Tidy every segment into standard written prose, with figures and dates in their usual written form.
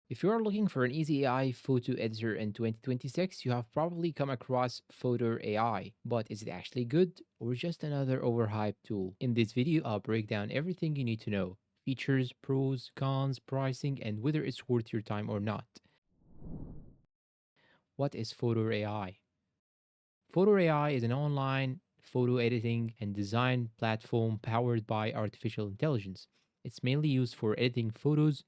If you are looking for an easy AI photo editor in 2026, you have probably come across Fotor AI. But is it actually good or just another overhyped tool? In this video, I'll break down everything you need to know: features, pros, cons, pricing, and whether it's worth your time or not. What is Fotor AI? Fotor AI is an online photo editing and design platform powered by artificial intelligence. It's mainly used for editing photos,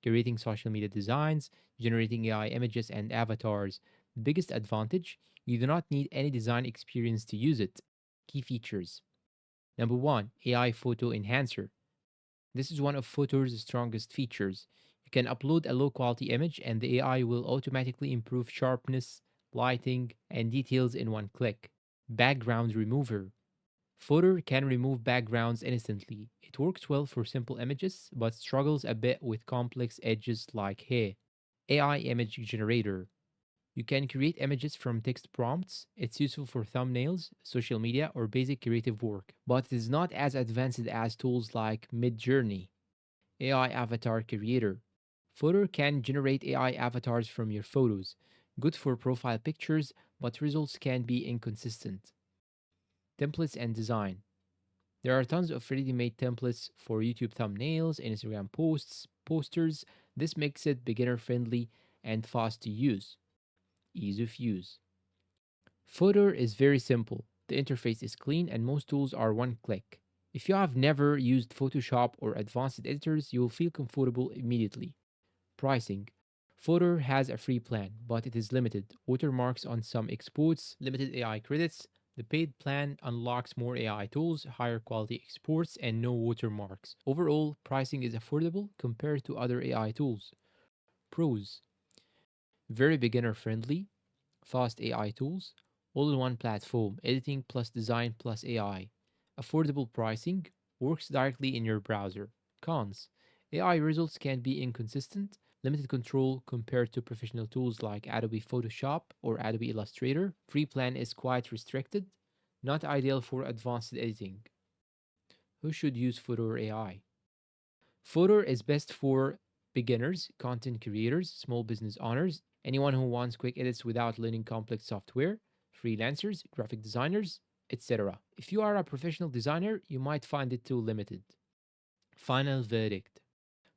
creating social media designs, generating AI images, and avatars. The biggest advantage: you do not need any design experience to use it. Key features: Number one, AI Photo Enhancer. This is one of Photor's strongest features. You can upload a low quality image, and the AI will automatically improve sharpness, lighting, and details in one click. Background Remover. Photor can remove backgrounds instantly. It works well for simple images, but struggles a bit with complex edges like hair. AI Image Generator. You can create images from text prompts. It's useful for thumbnails, social media, or basic creative work, but it is not as advanced as tools like Midjourney. AI Avatar Creator. Photor can generate AI avatars from your photos. Good for profile pictures, but results can be inconsistent. Templates and Design. There are tons of ready made templates for YouTube thumbnails, Instagram posts, posters. This makes it beginner friendly and fast to use. Ease of use. Footer is very simple. The interface is clean and most tools are one click. If you have never used Photoshop or advanced editors, you will feel comfortable immediately. Pricing. Footer has a free plan, but it is limited. Watermarks on some exports, limited AI credits. The paid plan unlocks more AI tools, higher quality exports, and no watermarks. Overall, pricing is affordable compared to other AI tools. Pros: very beginner friendly, fast AI tools, all in one platform, editing plus design plus AI. Affordable pricing, works directly in your browser. Cons: AI results can be inconsistent, limited control compared to professional tools like Adobe Photoshop or Adobe Illustrator. Free plan is quite restricted, not ideal for advanced editing. Who should use Photo AI? Photo is best for beginners, content creators, small business owners, anyone who wants quick edits without learning complex software, freelancers, graphic designers, etc. If you are a professional designer, you might find it too limited. Final verdict: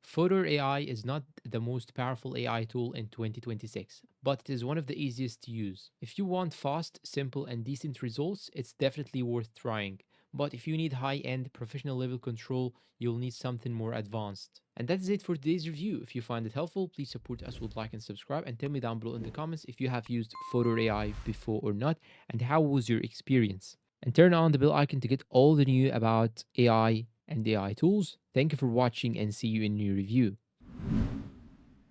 Photo AI is not the most powerful AI tool in 2026, but it is one of the easiest to use. If you want fast, simple, and decent results, it's definitely worth trying. But if you need high end, professional level control, you'll need something more advanced. And that's it for today's review. If you find it helpful, please support us with like and subscribe, and tell me down below in the comments if you have used Photo AI before or not, and how was your experience. And turn on the bell icon to get all the new about AI and AI tools. Thank you for watching and see you in new review.